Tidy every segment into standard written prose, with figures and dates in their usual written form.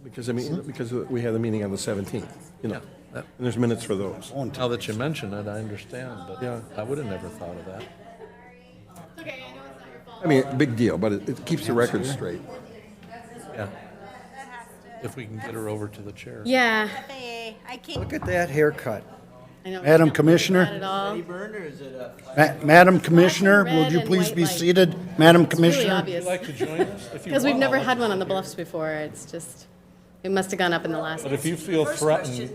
because we had the meeting on the 17th, and there's minutes for those. Now that you mention it, I understand, but Yeah. I would have never thought of that. Okay, I know it's not your fault. I mean, big deal, but it keeps the record straight. Yeah. If we can get her over to the chair. Yeah, I can't. Look at that haircut. I know. Madam Not Commissioner? at all. Madam Commissioner, red would you and please white be light. seated? Madam It's really Commissioner? Would you obvious. like to join us? If you Because we've want, never I'll had let one you on the do Bluffs before. It's just, it must have gone up in the last. But if you feel threatened,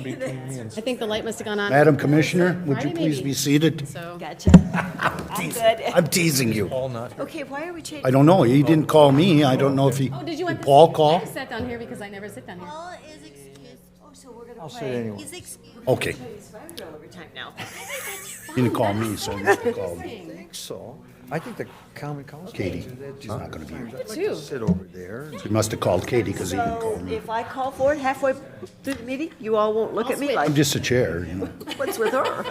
between me and I think the light must have gone on. Madam Commissioner, would you Friday, please maybe. be seated? So, Gotcha. I'm good. I'm teasing you. Paul not here. Okay, why are we changing? I don't know. He didn't call me. I don't know if he, oh, did you want did this? Paul call? I sat down here because I never sit down here. Paul is excused. Oh, so we're gonna I'll sit play. anyway. He's excused. Okay. Every time now. He didn't call me, so he must have called me. me. I think so. I think the common council. Katie. do that She's not gonna be here. sometimes. I'd like Two. to sit over there. He must have called Katie because he didn't call So me. if I call for it halfway through the meeting, you all won't look at me like, I'm just a chair, you know. what's with her?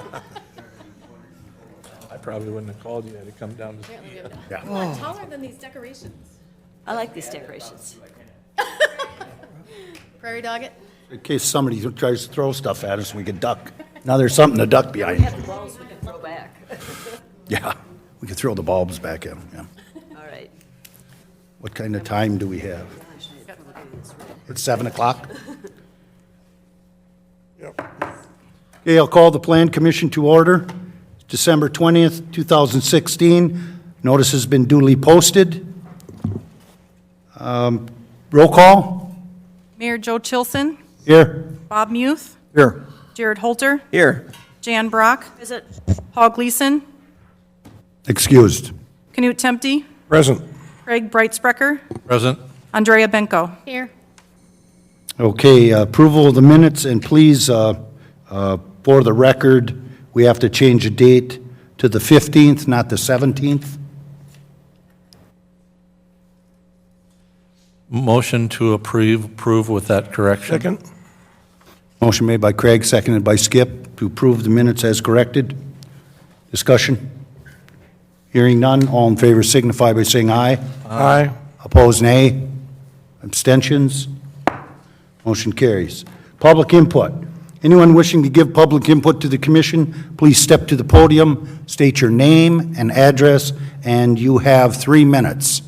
I probably wouldn't have called you had to come down to. Apparently we have Yeah. a lot taller than these decorations. I like these decorations. Prairie dog it. In case somebody tries to throw stuff at us, we could duck. Now there's something to duck behind. Have the balls we can throw back. Yeah, we could throw the bulbs back at them, yeah. All right. What kind of time do we have? It's 7 o'clock? Okay, I'll call the Plan Commission to order. December 20th, 2016. Notice has been duly posted. Roll call? Mayor Joe Chilson, Here. Bob Muth, Here. Jared Holter, Here. Jan Brock, Is it, Paul Gleason, Excused. Knut Tempte, Present. Craig Brightsprecher, Present. Andrea Benko. Here. Okay, approval of the minutes, and please, for the record, we have to change the date to the 15th, not the 17th. Motion to approve with that correction. Second? Motion made by Craig, seconded by Skip, to approve the minutes as corrected. Discussion? Hearing none, all in favor signify by saying aye. Aye. Opposed, nay. Abstentions? Motion carries. Public input. Anyone wishing to give public input to the commission, please step to the podium, state your name and address, and you have 3 minutes.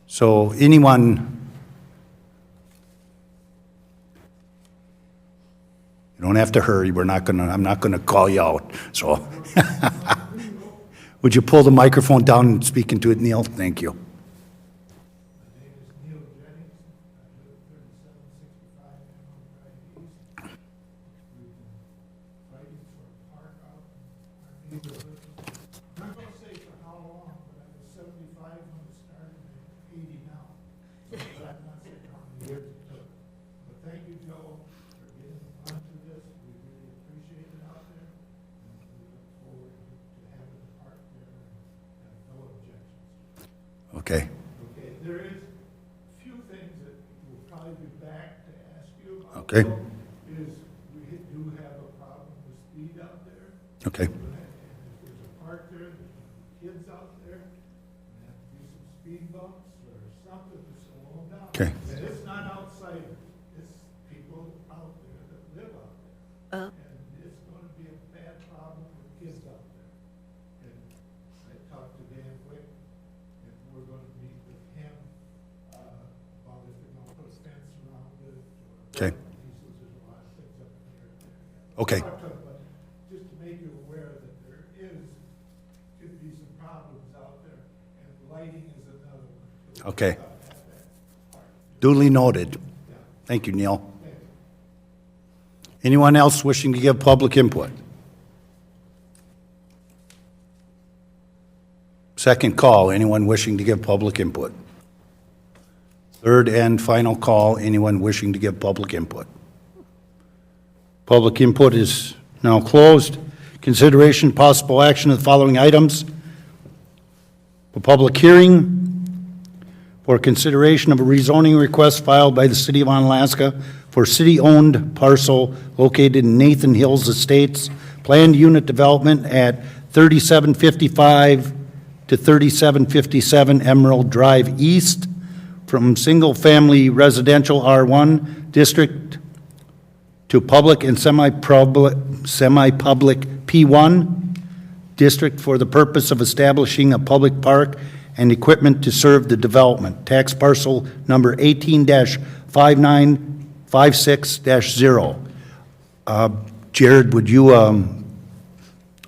So anyone, you don't have to hurry, I'm not gonna call you out, so. Would you pull the microphone down and speak into it, Neil? Thank you. Thank you, Joe, for getting onto this. We really appreciate it out there. And we look forward to having the park there and have no objections. Okay. Okay, there is a few things that we'll probably be back to ask you about. Okay. Is we do have a problem with speed out there. Okay. And if there's a park there, there's kids out there, and have to be some speed bumps or something to slow them down. Okay. And it's not outsiders, it's people out there that live out there. And it's gonna be a bad problem with kids out there. And I talked to Dan Wick, and we're gonna meet with him, about if they're gonna put a fence around it, or. Okay. He says there's a lot of things up in the air there. Okay. But just to make you aware that there could be some problems out there, and lighting is another one. Okay. Duly noted. Thank you, Neil. Anyone else wishing to give public input? Second call, anyone wishing to give public input? Third and final call, anyone wishing to give public input? Public input is now closed. Consideration, possible action of the following items. For public hearing, for consideration of a rezoning request filed by the City of Onalaska for city-owned parcel located in Nathan Hills Estates, planned unit development at 3755 to 3757 Emerald Drive East, from single-family residential R1 district to public and semi-public P1 district for the purpose of establishing a public park and equipment to serve the development. Tax parcel number 18-5956-0. Jared, would you,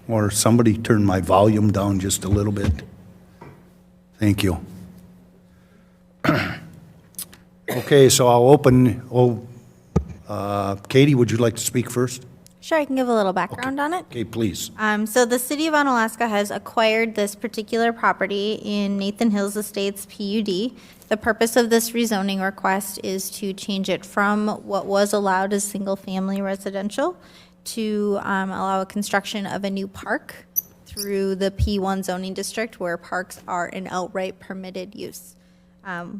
or somebody turn my volume down just a little bit? Thank you. Okay, so I'll open, Katie, would you like to speak first? Sure, I can give a little background on it. Okay, please. So the city of Onalaska has acquired this particular property in Nathan Hills Estates PUD. The purpose of this rezoning request is to change it from what was allowed as single-family residential to allow a construction of a new park through the P1 zoning district where parks are an outright permitted use.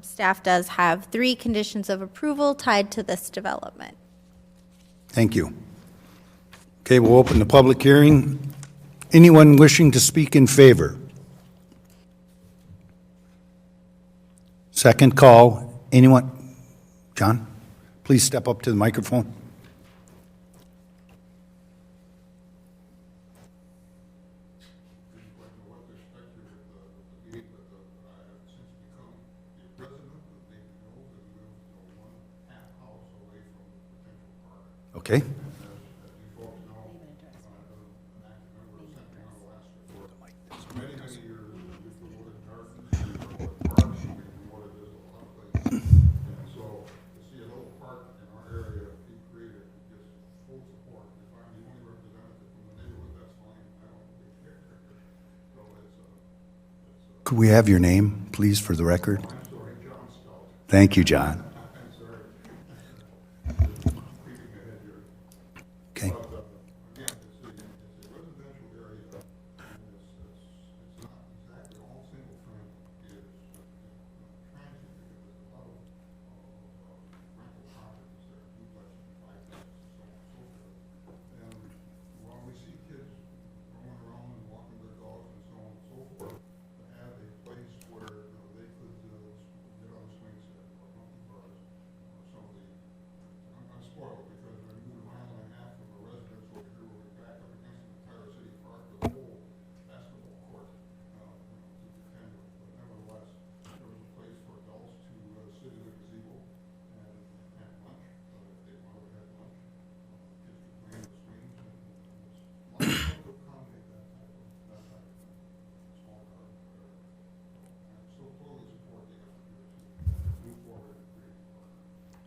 Staff does have 3 conditions of approval tied to this development. Thank you. Okay, we'll open the public hearing. Anyone wishing to speak in favor? Second call. Anyone? John, please step up to the microphone. Okay. Could we have your name, please, for the record? Thank you, John. Okay.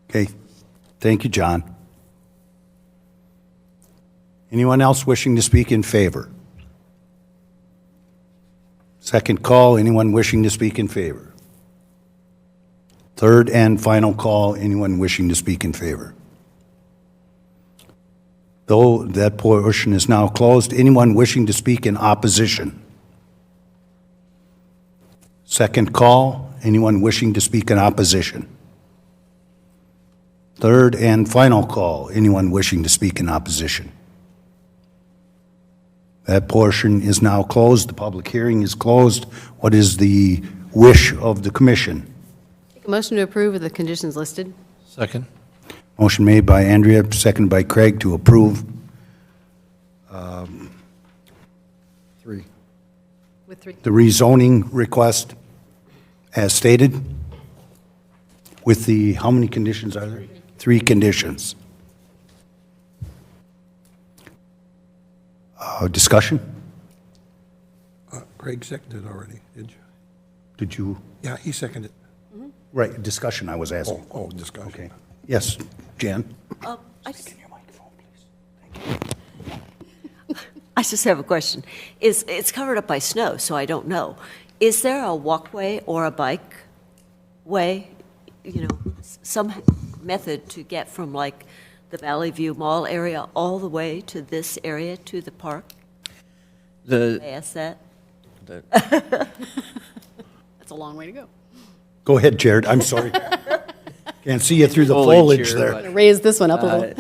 Okay, thank you, John. Anyone else wishing to speak in favor? Second call, anyone wishing to speak in favor? Third and final call, anyone wishing to speak in favor? Though that portion is now closed, anyone wishing to speak in opposition? Second call, anyone wishing to speak in opposition? Third and final call, anyone wishing to speak in opposition? That portion is now closed. The public hearing is closed. What is the wish of the commission? Make a motion to approve with the conditions listed. Second? Motion made by Andrea, seconded by Craig to approve. 3. With 3. The rezoning request as stated with the, how many conditions are there? 3 conditions. Discussion? Craig seconded already, did you? Did you? Yeah, he seconded. Right, discussion I was asking. Oh, discussion. Okay. Yes, Jan? I just have a question. It's covered up by snow, so I don't know. Is there a walkway or a bike way, some method to get from like the Valley View Mall area all the way to this area, to the park? I ask that. That's a long way to go. Go ahead, Jared, I'm sorry. Can't see you through the foliage there. Raise this one up a little.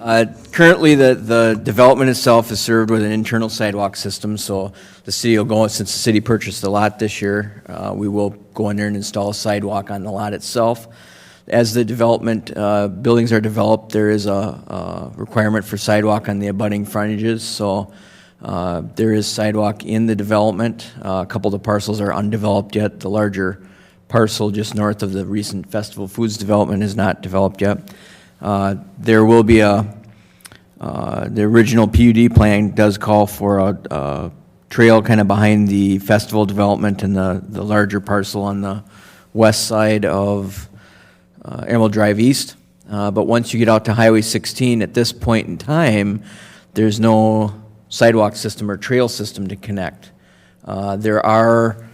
Currently, the development itself is served with an internal sidewalk system, so the city will go, since the city purchased the lot this year, we will go in there and install a sidewalk on the lot itself. As the development, buildings are developed, there is a requirement for sidewalk on the abutting frontages, so there is sidewalk in the development. A couple of the parcels are undeveloped yet. The larger parcel just north of the recent Festival Foods development is not developed yet. There will be the original PUD plan does call for a trail kind of behind the festival development and the larger parcel on the west side of Emerald Drive East. But once you get out to Highway 16, at this point in time, there's no sidewalk system or trail system to connect. There are,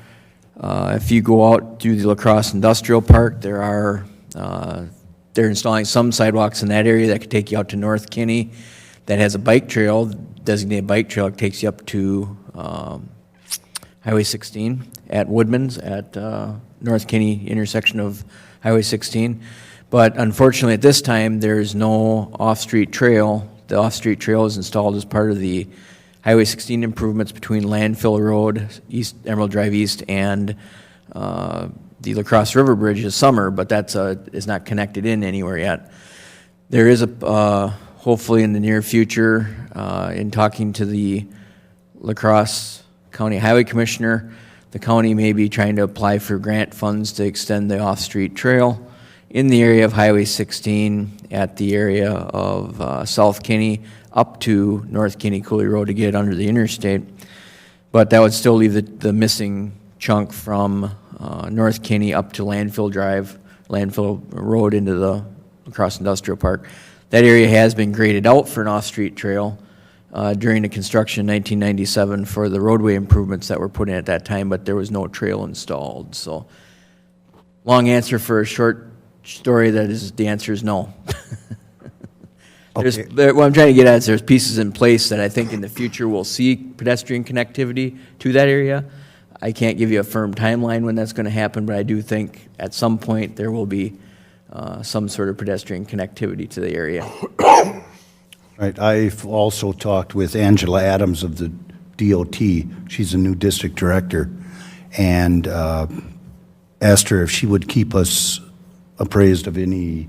if you go out through the La Crosse Industrial Park, they're installing some sidewalks in that area that could take you out to North Kinney. That has a bike trail, designated bike trail. It takes you up to Highway 16 at Woodman's at North Kinney intersection of Highway 16. But unfortunately, at this time, there's no off-street trail. The off-street trail is installed as part of the Highway 16 improvements between Landfill Road, Emerald Drive East, and the La Crosse River Bridge this summer, but that's is not connected in anywhere yet. There is hopefully in the near future, in talking to the La Crosse County Highway Commissioner, the county may be trying to apply for grant funds to extend the off-street trail in the area of Highway 16 at the area of South Kinney up to North Kinney Cooley Road to get under the interstate. But that would still leave the missing chunk from North Kinney up to Landfill Road into the La Crosse Industrial Park. That area has been graded out for an off-street trail during the construction in 1997 for the roadway improvements that were put in at that time, but there was no trail installed. So, long answer for a short story, that is, the answer is no. What I'm trying to get at is there's pieces in place that I think in the future we'll see pedestrian connectivity to that area. I can't give you a firm timeline when that's going to happen, but I do think at some point there will be some sort of pedestrian connectivity to the area. Right, I've also talked with Angela Adams of the DOT. She's a new district director, and asked her if she would keep us appraised of any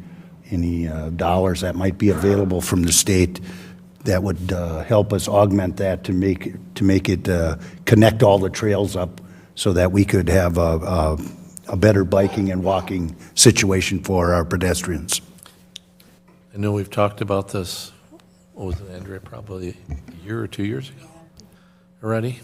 dollars that might be available from the state that would help us augment that to make it connect all the trails up so that we could have a better biking and walking situation for our pedestrians. I know we've talked about this, what was it, Andrea, probably a year or 2 years ago already?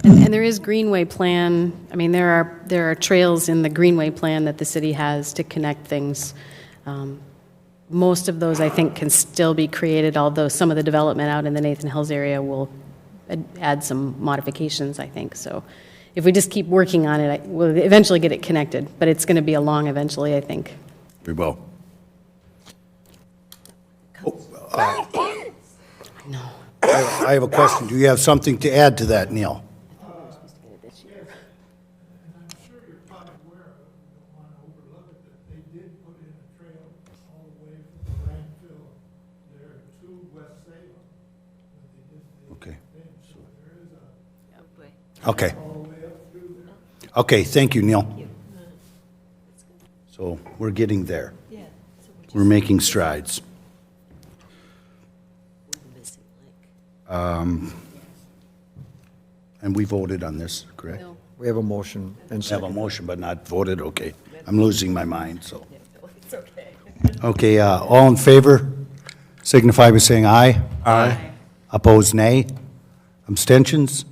And there is Greenway plan, I mean, there are trails in the Greenway plan that the city has to connect things. Most of those, I think, can still be created, although some of the development out in the Nathan Hills area will add some modifications, I think. So if we just keep working on it, we'll eventually get it connected, but it's going to be a long eventually, I think. We will. No. I have a question. Do you have something to add to that, Neil? Okay. Okay, thank you, Neil. So we're getting there. We're making strides. And we voted on this, correct? No. We have a motion and We have a second. motion, but not voted, okay. I'm losing my mind, so. Okay, all in favor, signify by saying aye. Aye. Opposed, nay. Abstentions?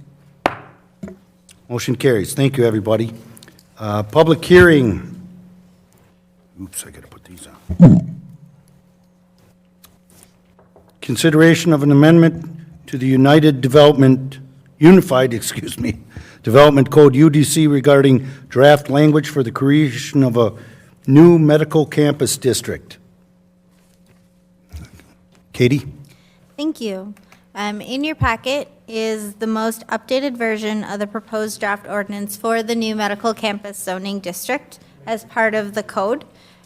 Motion carries. Thank you, everybody. Public hearing. Oops, I gotta put these on. Consideration of an amendment to the Unified Development Code, UDC, regarding draft language for the creation of a new medical campus district. Katie? Thank you. In your packet is the most updated version of the proposed draft ordinance for the new medical campus zoning district as part of the code.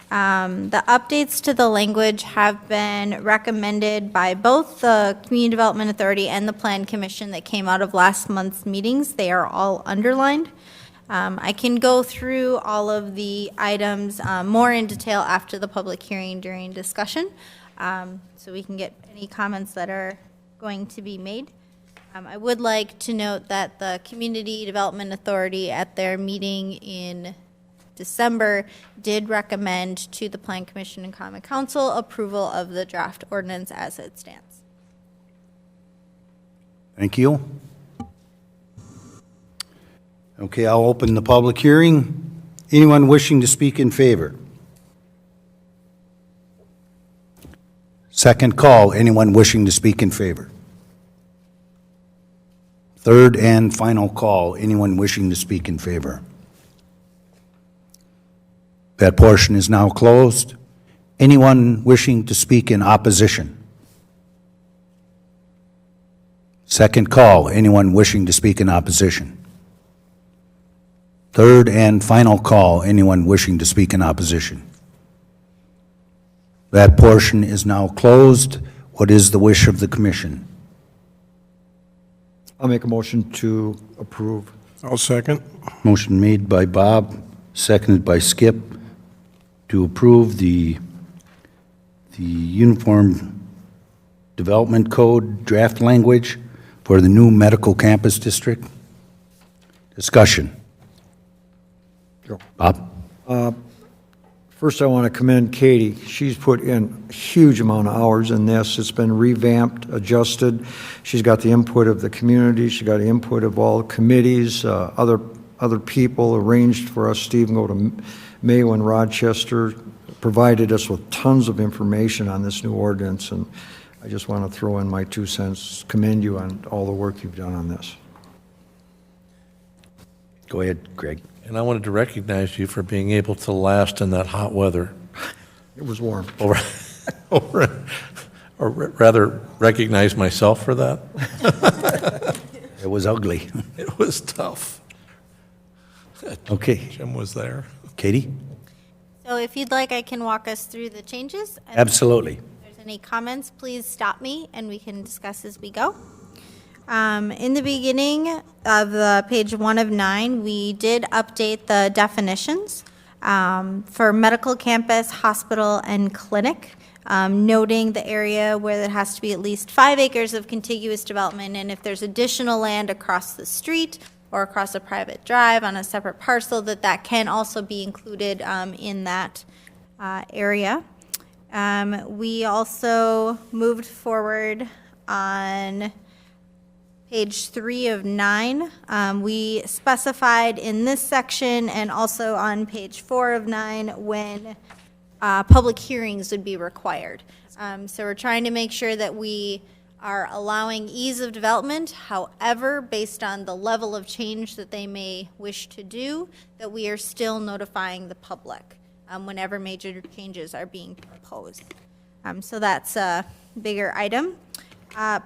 The updates to the language have been recommended by both the Community Development Authority and the Plan Commission that came out of last month's meetings. They are all underlined. I can go through all of the items more in detail after the public hearing during discussion, so we can get any comments that are going to be made. I would like to note that the Community Development Authority at their meeting in December did recommend to the Plan Commission and Common Council approval of the draft ordinance as it stands. Thank you. Okay, I'll open the public hearing. Anyone wishing to speak in favor? Second call, anyone wishing to speak in favor? Third and final call, anyone wishing to speak in favor? That portion is now closed. Anyone wishing to speak in opposition? Second call, anyone wishing to speak in opposition? Third and final call, anyone wishing to speak in opposition? That portion is now closed. What is the wish of the commission? I'll make a motion to approve. I'll second. Motion made by Bob, seconded by Skip, to approve the Uniform Development Code draft language for the new medical campus district. Discussion. Sure. Bob? First, I want to commend Katie. She's put in a huge amount of hours in this. It's been revamped, adjusted. She's got the input of the community. She got the input of all committees, other people arranged for us. Steve go to Mayo and Rochester, provided us with tons of information on this new ordinance, and I just want to throw in my 2 cents, commend you on all the work you've done on this. Go ahead, Greg. And I wanted to recognize you for being able to last in that hot weather. It was warm. Or rather, recognize myself for that. It was ugly. It was tough. Okay. Jim was there. Katie? So if you'd like, I can walk us through the changes. And Absolutely. if there's any comments, please stop me and we can discuss as we go. In the beginning of the page 1 of 9, we did update the definitions for medical campus, hospital, and clinic, noting the area where there has to be at least 5 acres of contiguous development, and if there's additional land across the street or across a private drive on a separate parcel, that can also be included in that area. We also moved forward on page 3 of 9. We specified in this section and also on page 4 of 9 when public hearings would be required. So we're trying to make sure that we are allowing ease of development, however, based on the level of change that they may wish to do, that we are still notifying the public whenever major changes are being proposed. So that's a bigger item.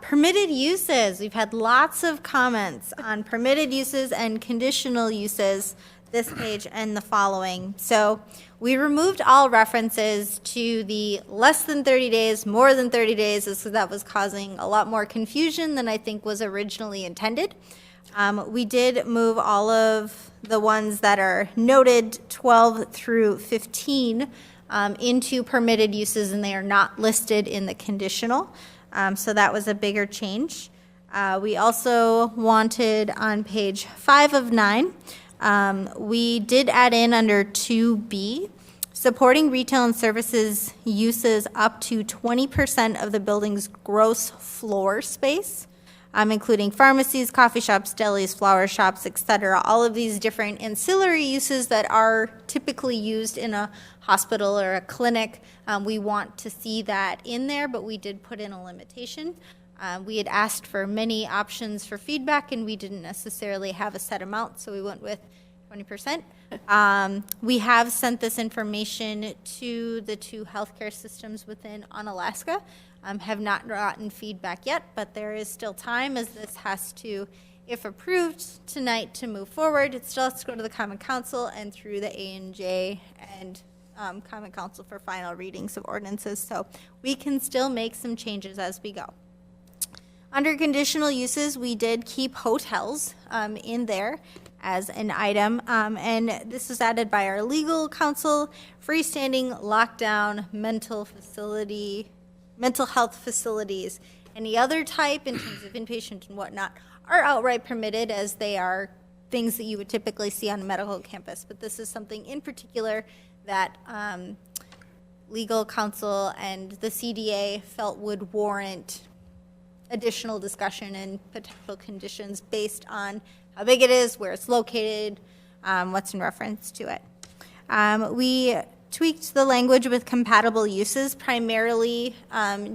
Permitted uses. We've had lots of comments on permitted uses and conditional uses this page and the following. So we removed all references to the less than 30 days, more than 30 days, so that was causing a lot more confusion than I think was originally intended. We did move all of the ones that are noted 12 through 15 into permitted uses, and they are not listed in the conditional. So that was a bigger change. We also wanted on page 5 of 9, we did add in under 2B, supporting retail and services uses up to 20% of the building's gross floor space, including pharmacies, coffee shops, delis, flower shops, etc. All of these different ancillary uses that are typically used in a hospital or a clinic. We want to see that in there, but we did put in a limitation. We had asked for many options for feedback, and we didn't necessarily have a set amount, so we went with 20%. We have sent this information to the 2 healthcare systems within Onalaska. Have not gotten feedback yet, but there is still time, as this has to, if approved tonight, to move forward. It still has to go to the Common Council and through the A&J and Common Council for final readings of ordinances, so we can still make some changes as we go. Under conditional uses, we did keep hotels in there as an item, and this is added by our legal counsel, freestanding, lockdown, mental health facilities, any other type in terms of inpatient and whatnot are outright permitted, as they are things that you would typically see on a medical campus. But this is something in particular that legal counsel and the CDA felt would warrant additional discussion and potential conditions based on how big it is, where it's located, what's in reference to it. We tweaked the language with compatible uses, primarily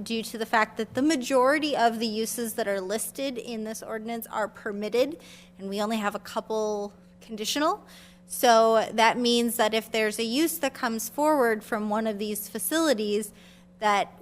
due to the fact that the majority of the uses that are listed in this ordinance are permitted, and we only have a couple conditional. So that means that if there's a use that comes forward from one of these facilities that,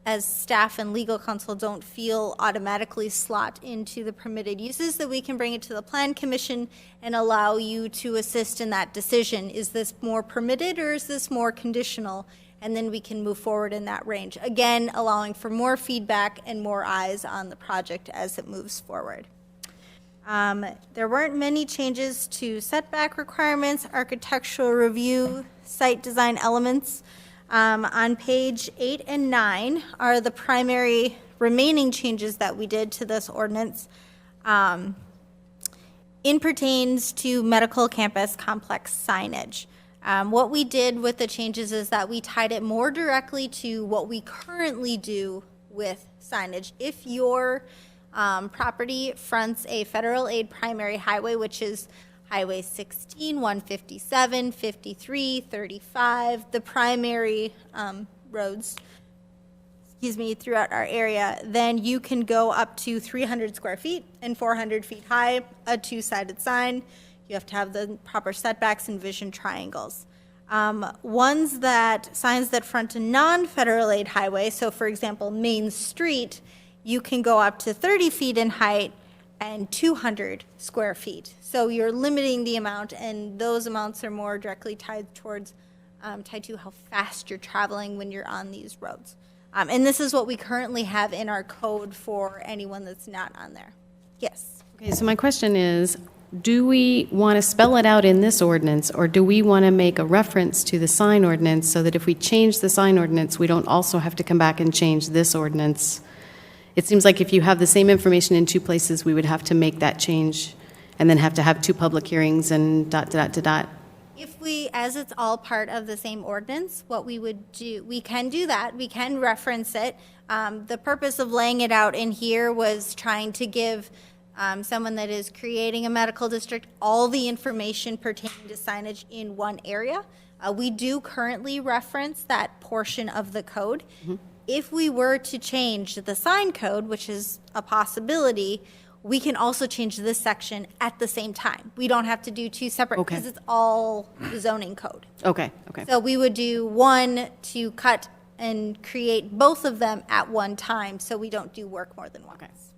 as staff and legal counsel don't feel automatically slot into the permitted uses, that we can bring it to the Plan Commission and allow you to assist in that decision. Is this more permitted or is this more conditional? And then we can move forward in that range. Again, allowing for more feedback and more eyes on the project as it moves forward. There weren't many changes to setback requirements, architectural review, site design elements. On page 8 and 9 are the primary remaining changes that we did to this ordinance. In pertains to medical campus complex signage. What we did with the changes is that we tied it more directly to what we currently do with signage. If your property fronts a federal aid primary highway, which is Highway 16, 157, 53, 35, the primary roads, throughout our area, then you can go up to 300 square feet and 400 feet high, a two-sided sign. You have to have the proper setbacks and vision triangles. Signs that front a non-federal aid highway, so for example, Main Street, you can go up to 30 feet in height and 200 square feet. So you're limiting the amount, and those amounts are more directly tied to how fast you're traveling when you're on these roads. And this is what we currently have in our code for anyone that's not on there. Yes. Okay, so my question is, do we want to spell it out in this ordinance, or do we want to make a reference to the sign ordinance so that if we change the sign ordinance, we don't also have to come back and change this ordinance? It seems like if you have the same information in two places, we would have to make that change and then have to have two public hearings and ... If we, as it's all part of the same ordinance, what we would do, we can do that. We can reference it. The purpose of laying it out in here was trying to give someone that is creating a medical district all the information pertaining to signage in one area. We do currently reference that portion of the code. Mm-hmm. If we were to change the sign code, which is a possibility, we can also change this section at the same time. We don't have to do two separate, because it's all the zoning code. Okay. So we would do one to cut and create both of them at one time, so we don't do work more than once.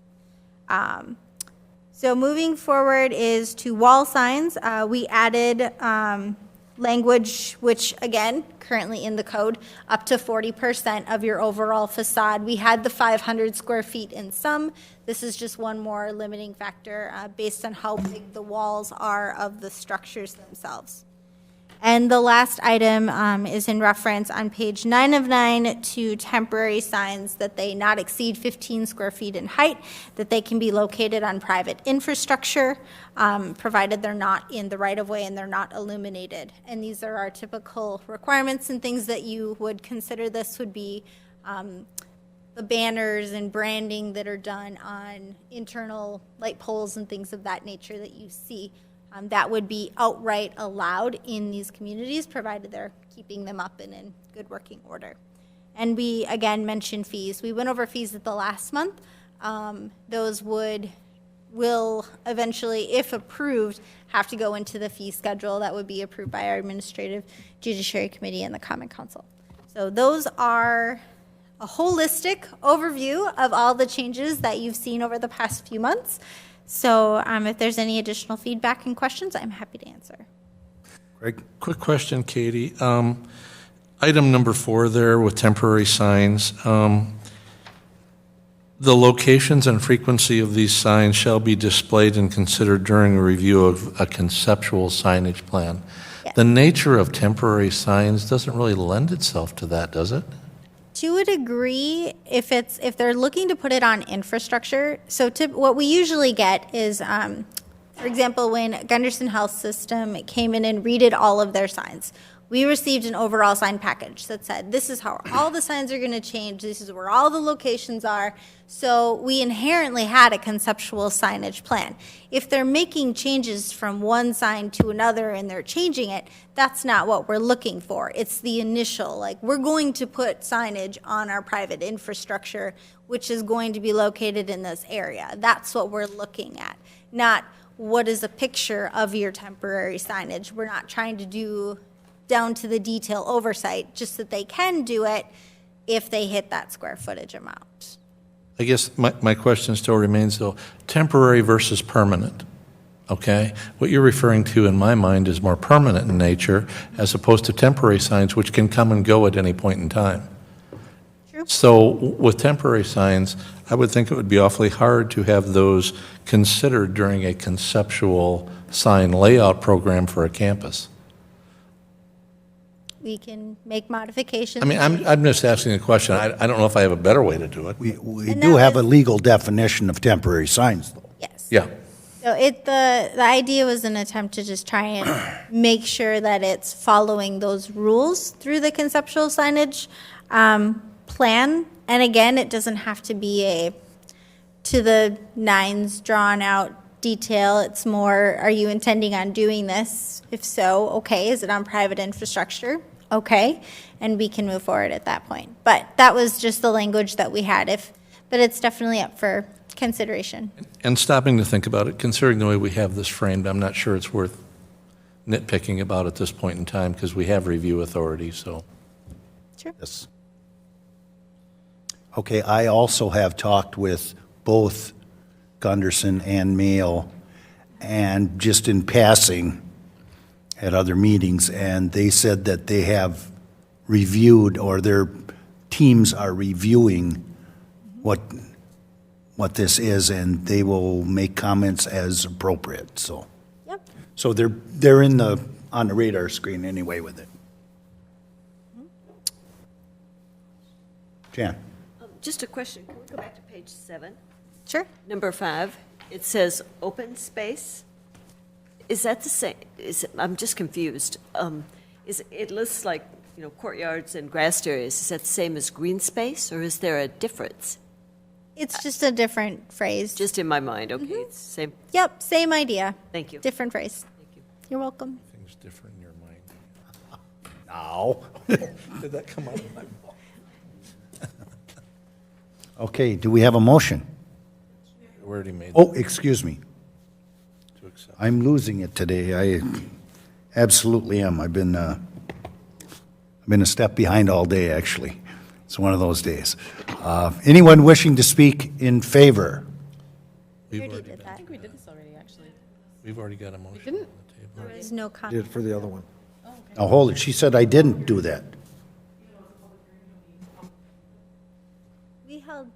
Okay. So moving forward is to wall signs. We added language, which again, currently in the code, up to 40% of your overall facade. We had the 500 square feet in some. This is just one more limiting factor based on how big the walls are of the structures themselves. And the last item is in reference on page 9 of 9 to temporary signs that they not exceed 15 square feet in height, that they can be located on private infrastructure, provided they're not in the right-of-way and they're not illuminated. And these are our typical requirements, and things that you would consider this would be the banners and branding that are done on internal light poles and things of that nature that you see. That would be outright allowed in these communities, provided they're keeping them up and in good working order. And we, again, mentioned fees. We went over fees at the last month. Those will eventually, if approved, have to go into the fee schedule that would be approved by our Administrative Judiciary Committee and the Common Council. So those are a holistic overview of all the changes that you've seen over the past few months. So if there's any additional feedback and questions, I'm happy to answer. Greg? Quick question, Katie. Item number 4 there with temporary signs. The locations and frequency of these signs shall be displayed and considered during a review of a conceptual signage plan. Yes. The nature of temporary signs doesn't really lend itself to that, does it? To a degree, if they're looking to put it on infrastructure, so what we usually get is, for example, when Gunderson Health System came in and redid all of their signs, we received an overall sign package that said, this is how all the signs are going to change, this is where all the locations are. So we inherently had a conceptual signage plan. If they're making changes from one sign to another and they're changing it, that's not what we're looking for. It's the initial, like, we're going to put signage on our private infrastructure, which is going to be located in this area. That's what we're looking at, not what is a picture of your temporary signage. We're not trying to do down to the detail oversight, just that they can do it if they hit that square footage amount. I guess my question still remains, though, temporary versus permanent, okay? What you're referring to in my mind is more permanent in nature as opposed to temporary signs, which can come and go at any point in time. True. So with temporary signs, I would think it would be awfully hard to have those considered during a conceptual sign layout program for a campus. We can make modifications. I mean, I'm just asking a question. I don't know if I have a better way to do it. We And do that have a was- legal definition of temporary signs, though. Yes. Yeah. So the idea was an attempt to just try and make sure that it's following those rules through the conceptual signage plan. And again, it doesn't have to be a to the nines drawn out detail. It's more, are you intending on doing this? If so, okay. Is it on private infrastructure? Okay. And we can move forward at that point. But that was just the language that we had. But it's definitely up for consideration. And stopping to think about it, considering the way we have this framed, I'm not sure it's worth nitpicking about at this point in time because we have review authority, so. Sure. Yes. Okay, I also have talked with both Gunderson and Mayo, and just in passing at other meetings, and they said that they have reviewed, or their teams are reviewing what this is, and they will make comments as appropriate, so. Yep. So they're on the radar screen anyway with it. Jan? Just a question, can we go back to page 7? Sure. Number 5, it says open space. Is that the same, I'm just confused. It lists like, courtyards and grassed areas. Is that the same as green space, or is there a difference? It's just a different phrase. Just in my mind, okay, it's the same. Yep, same idea. Thank you. Different phrase. Thank you. You're welcome. Things different in your mind. Now. Did that come out of my mouth? Okay, do we have a motion? We already made Oh, excuse me. to accept. I'm losing it today. I absolutely am. I've been a step behind all day, actually. It's one of those days. Anyone wishing to speak in favor? We've Already already did that. We did this already, actually. We've already got a motion on didn't? the table. There is no Did comment. it for the other one. Now, hold it. She said I didn't do that. We held,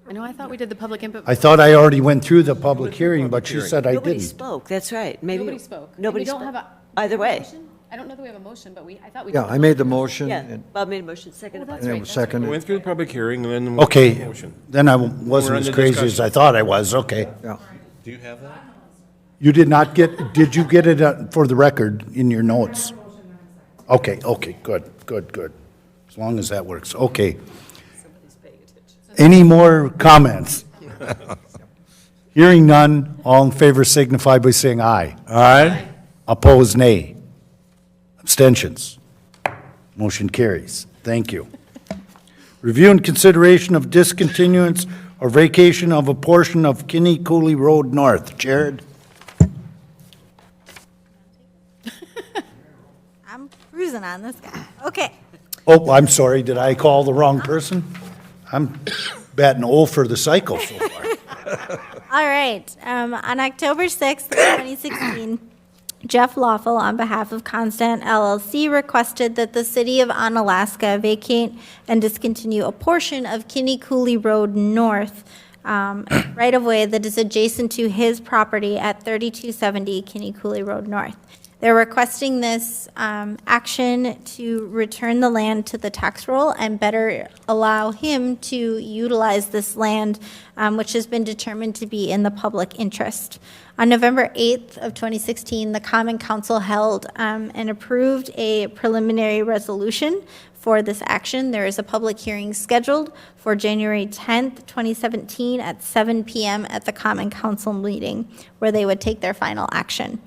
I know, I thought we did the public input. I thought I already went through the public hearing, but she said I Nobody didn't. spoke, that's right. Maybe Nobody spoke. Nobody We don't spoke. have a. Either way. motion? I don't know that we have a motion, but I thought we. Yeah, did I made the motion, Yeah, and Bob made a motion, seconded by. and it was We seconded. went through the public hearing, and then. Okay, Motion. then I We're wasn't as under crazy as discussion. I thought I was. Okay. Yeah. Do you have that? You did not get, did you get it for the record in your notes? Okay, good. As long as that works. Okay. Any more comments? Hearing none, all in favor signify by saying aye. Aye. Opposed, nay. Abstentions. Motion carries. Thank you. Review and consideration of discontinuance or vacation of a portion of Kinney Cooley Road North. Jared? I'm cruising on this guy. Okay. Oh, I'm sorry, did I call the wrong person? I'm batting 0 for the cycle so far. All right. On October 6th, 2016, Jeff Lawful, on behalf of Constant LLC, requested that the city of Onalaska vacate and discontinue a portion of Kinney Cooley Road North right-of-way that is adjacent to his property at 3270 Kinney Cooley Road North. They're requesting this action to return the land to the tax roll and better allow him to utilize this land, which has been determined to be in the public interest. On November 8th of 2016, the Common Council held and approved a preliminary resolution for this action. There is a public hearing scheduled for January 10th, 2017 at 7 p.m. at the Common Council meeting, where they would take their final action.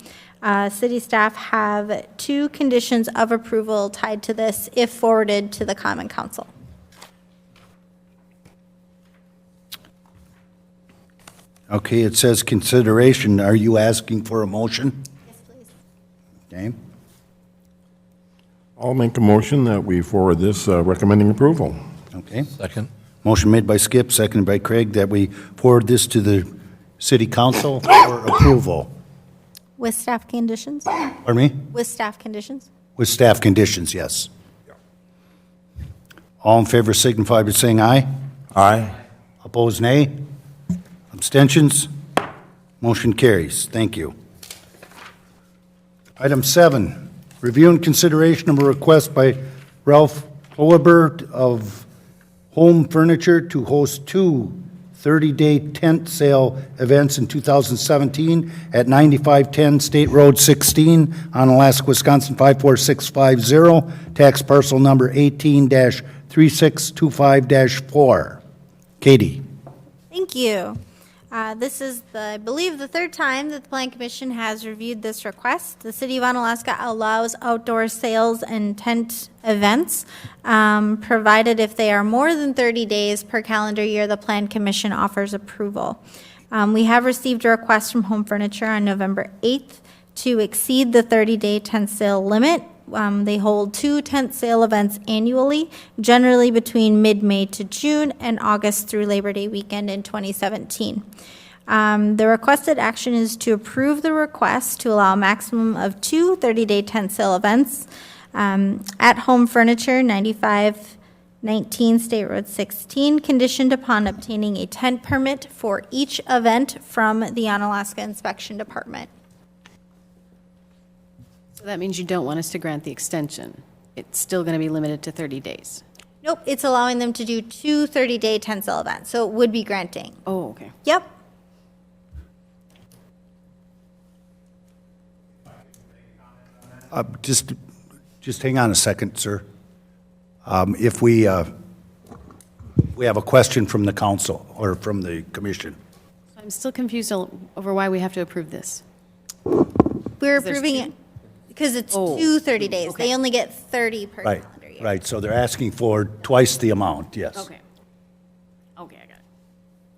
City staff have 2 conditions of approval tied to this if forwarded to the Common Council. Okay, it says consideration. Are you asking for a motion? Yes, please. Okay. I'll make a motion that we forward this recommending approval. Okay. Second. Motion made by Skip, seconded by Craig, that we forward this to the city council for approval. With staff conditions? Pardon me? With staff conditions? With staff conditions, yes. All in favor signify by saying aye. Aye. Opposed, nay. Abstentions? Motion carries. Thank you. Item 7, review and consideration of a request by Ralph Hoiberg of Home Furniture to host 2 30-day tent sale events in 2017 at 9510 State Road 16, Onalaska, Wisconsin 54650, tax parcel number 18-3625-4. Katie. Thank you. This is, I believe, the 3rd time that the Plan Commission has reviewed this request. The City of Onalaska allows outdoor sales and tent events, provided if they are more than 30 days per calendar year, the Plan Commission offers approval. We have received a request from Home Furniture on November 8th to exceed the 30-day tent sale limit. They hold 2 tent sale events annually, generally between mid-May to June and August through Labor Day weekend in 2017. The requested action is to approve the request to allow a maximum of 2 30-day tent sale events at Home Furniture, 9519 State Road 16, conditioned upon obtaining a tent permit for each event from the Onalaska Inspection Department. So that means you don't want us to grant the extension. It's still going to be limited to 30 days. Nope, it's allowing them to do 2 30-day tent sale events, so it would be granting. Oh, okay. Yep. Just hang on a second, sir. If we have a question from the council or from the commission. I'm still confused over why we have to approve this. We're there's approving 2? it because it's Oh, 2 30 days. okay. They only get 30 per Right, calendar year. right. So they're asking for twice the amount, yes. Okay. Okay, I got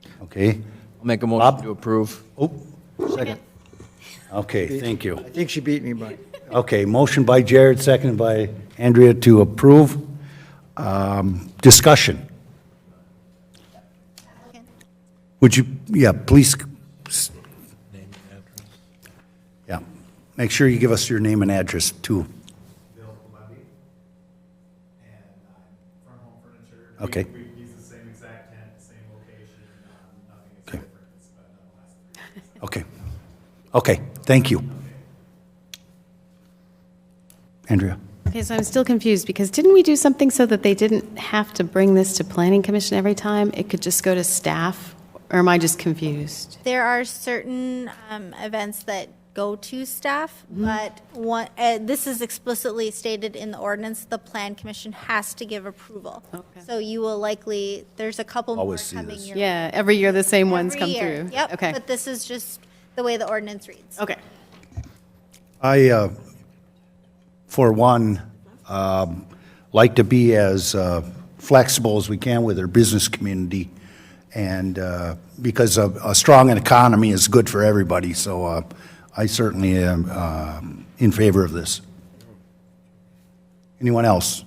it. Okay. I'll make a motion Bob? to approve. Oh, second. Okay, thank you. I think she beat me by. Okay, motion by Jared, seconded by Andrea to approve. Discussion. Would you, yeah, please. Yeah, make sure you give us your name and address too. Bill Lundy, and I'm from Home Furniture. Okay. We use the same exact tent, same location, nothing is Okay. different, but nonetheless. Okay. Okay, thank you. Andrea? Okay, so I'm still confused because didn't we do something so that they didn't have to bring this to Planning Commission every time? It could just go to staff? Or am I just confused? There are certain events that go to staff, but this is explicitly stated in the ordinance. The Plan Commission has to give approval. Okay. So you will likely, there's a couple more Always see coming this. your Yeah, every year the same ones every come year. through. Yep. Okay. But this is just the way the ordinance reads. Okay. I, for one, like to be as flexible as we can with our business community, and because a strong economy is good for everybody, so I certainly am in favor of this. Anyone else?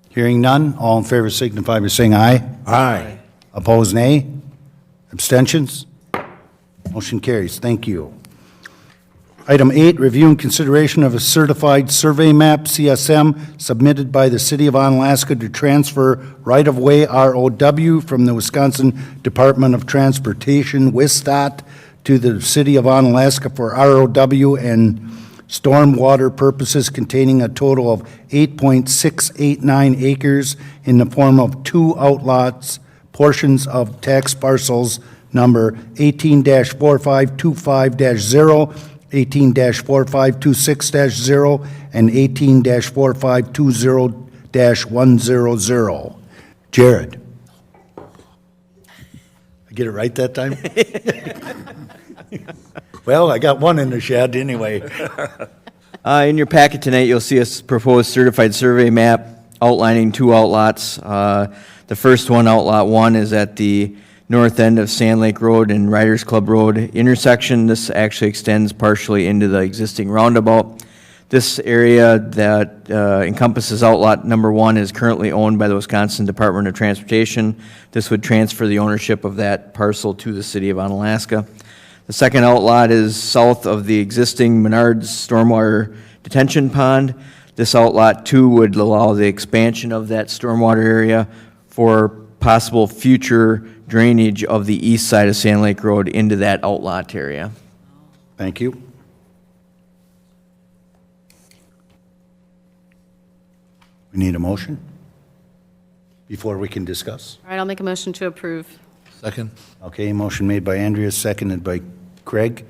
Hearing none, all in favor signify by saying aye. Aye. Opposed, nay. Abstentions? Motion carries. Thank you. Item 8, review and consideration of a certified survey map, CSM, submitted by the City of Onalaska to transfer right-of-way ROW from the Wisconsin Department of Transportation, WISDOT, to the City of Onalaska for ROW and stormwater purposes, containing a total of 8.689 acres in the form of 2 outlots, portions of tax parcels number 18-4525-0, 18-4526-0, and 18-4520-100. Jared. I get it right that time? Well, I got one in the shed anyway. In your packet tonight, you'll see a proposed certified survey map outlining 2 outlots. The first one, Outlot 1, is at the north end of Sand Lake Road and Riders Club Road intersection. This actually extends partially into the existing roundabout. This area that encompasses Outlot number 1 is currently owned by the Wisconsin Department of Transportation. This would transfer the ownership of that parcel to the City of Onalaska. The second outlot is south of the existing Menards stormwater detention pond. This outlot, too, would allow the expansion of that stormwater area for possible future drainage of the east side of Sand Lake Road into that outlot area. Thank you. We need a motion before we can discuss. All right, I'll make a motion to approve. Second? Okay, motion made by Andrea, seconded by Craig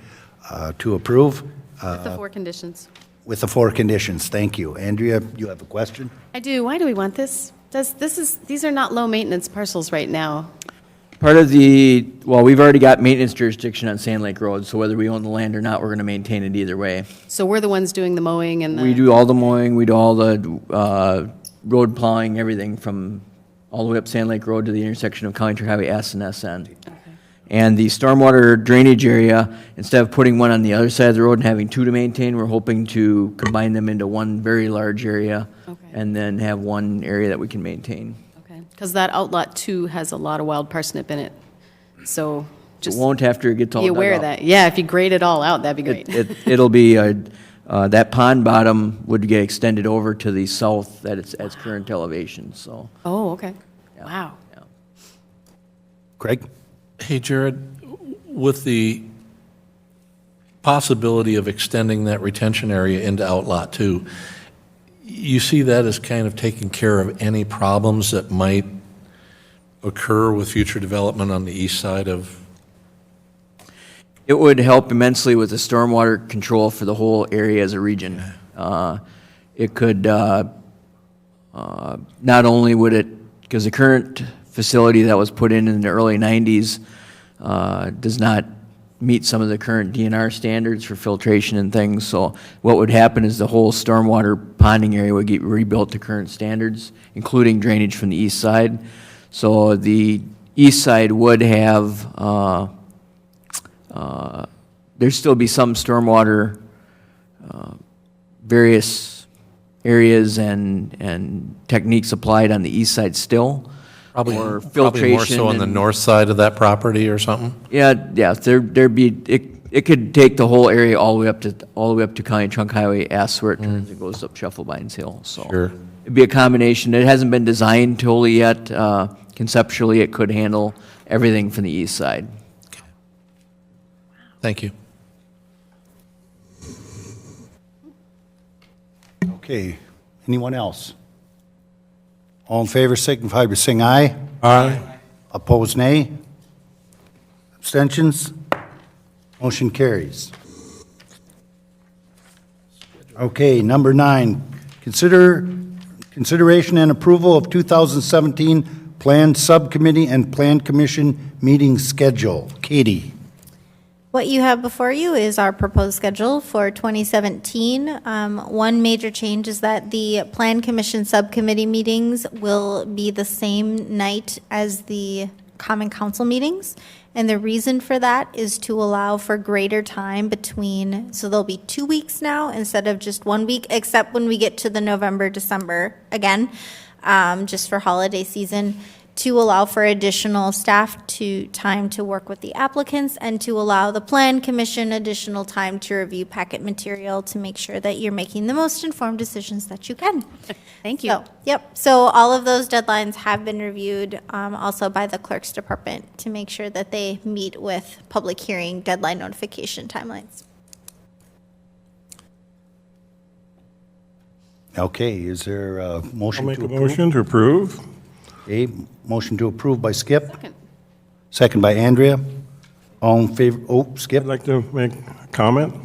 to approve With the 4 conditions. with the 4 conditions. Thank you. Andrea, you have a question? I do. Why do we want this? These are not low-maintenance parcels right now. Part of we've already got maintenance jurisdiction on Sand Lake Road, so whether we own the land or not, we're going to maintain it either way. So we're the ones doing the mowing and the... We do all the mowing, we do all the road plowing, everything from all the way up Sand Lake Road to the intersection of County Highway S and SN. And the stormwater drainage area, instead of putting one on the other side of the road and having 2 to maintain, we're hoping to combine them into one very large area and then have one area that we can maintain. Okay, because that Outlot 2 has a lot of wild parsnip in it. So It just won't after it gets all be dug aware up. of that. Yeah, if you grade it all out, that'd be great. It'll be, that pond bottom would get extended over to the south at its current elevation, so. Oh, okay. Wow. Yeah. Craig? Hey, Jared, with the possibility of extending that retention area into Outlot 2, you see that as kind of taking care of any problems that might occur with future development on the east side of? It would help immensely with the stormwater control for the whole area as a region. It could, not only would it, because the current facility that was put in the early 90s does not meet some of the current DNR standards for filtration and things. So what would happen is the whole stormwater ponding area would get rebuilt to current standards, including drainage from the east side. So the east side would have, there'd still be some stormwater, various areas and techniques applied on the east side still. Probably or more filtration so on the and- north side of that property or something? Yeah, there'd be, it could take the whole area all the way up to County Trunk Highway S where it turns and goes up Scheffelbeins Hill, so. Sure. It'd be a combination. It hasn't been designed totally yet. Conceptually, it could handle everything from the east side. Thank you. Okay, anyone else? All in favor signify by saying aye. Aye. Opposed, nay. Abstentions? Motion carries. Okay, number 9, consideration and approval of 2017 Plan Subcommittee and Plan Commission meeting schedule. Katie? What you have before you is our proposed schedule for 2017. One major change is that the Plan Commission Subcommittee meetings will be the same night as the Common Council meetings. And the reason for that is to allow for greater time between, so there'll be 2 weeks now instead of just 1 week, except when we get to the November, December again, just for holiday season. to allow for additional staff time to work with the applicants and to allow the Plan Commission additional time to review packet material to make sure that you're making the most informed decisions that you can. Thank you. So, yep, so all of those deadlines have been reviewed also by the clerk's department to make sure that they meet with public hearing deadline notification timelines. Okay, is there a motion I'll to make a approve? motion to approve. Okay, motion to approve by Skip, Second. second by Andrea. All in favor, I'd Skip, like to make a comment.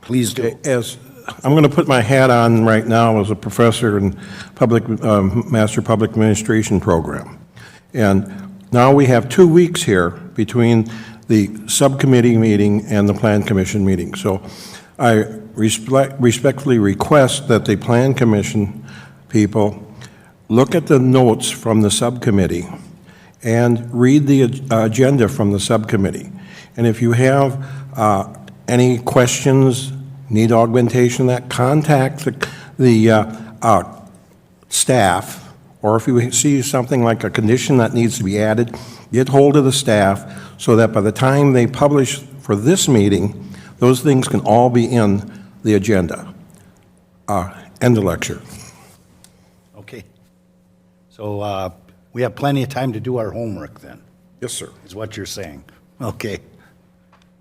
please do. As, I'm going to put my hat on right now as a professor in Master Public Administration program. And now we have 2 weeks here between the subcommittee meeting and the Plan Commission meeting. So I respectfully request that the Plan Commission people look at the notes from the subcommittee and read the agenda from the subcommittee. And if you have any questions, need augmentation, that contact the staff, or if you see something like a condition that needs to be added, get hold of the staff so that by the time they publish for this meeting, those things can all be in the agenda. End of lecture. Okay. So we have plenty of time to do our homework then, Yes, sir. is what you're saying. Okay.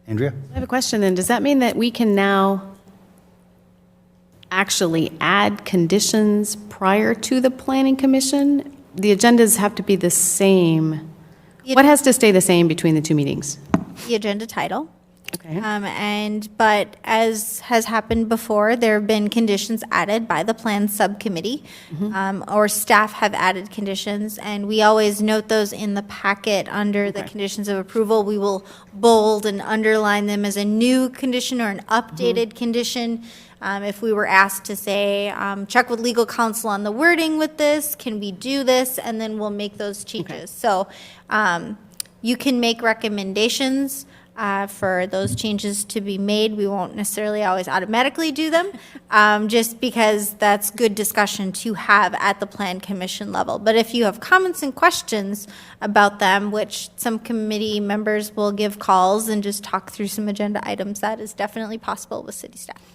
Andrea? I have a question then. Does that mean that we can now actually add conditions prior to the Planning Commission? The agendas have to be the same. What has to stay the same between the two meetings? The agenda title. Okay. But as has happened before, there have been conditions added by the plan subcommittee, or staff have added conditions, and we always note those in the packet under the conditions of approval. We will bold and underline them as a new condition or an updated condition. If we were asked to say, check with legal counsel on the wording with this, can we do this? And then we'll make those changes. So you can make recommendations for those changes to be made. We won't necessarily always automatically do them, just because that's good discussion to have at the Plan Commission level. But if you have comments and questions about them, which some committee members will give calls and just talk through some agenda items, that is definitely possible with city staff.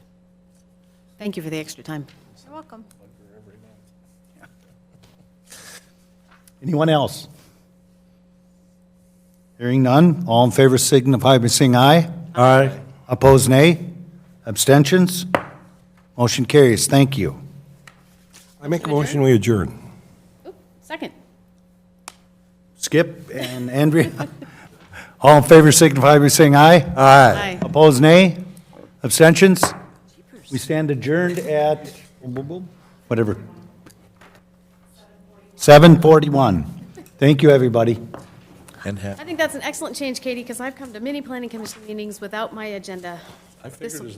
Thank you for the extra time. You're welcome. Anyone else? Hearing none, all in favor signify by saying aye. Aye. Opposed, nay. Abstentions? Motion carries. Thank you. I make a motion, we adjourn. Second. Skip and Andrea. All in favor signify by saying aye. Aye. Opposed, nay. Abstentions? We stand adjourned at, whatever, 7:41. Thank you, everybody. And I think that's an excellent change, Katie, because I've come to many planning commission meetings without my agenda. I figured as long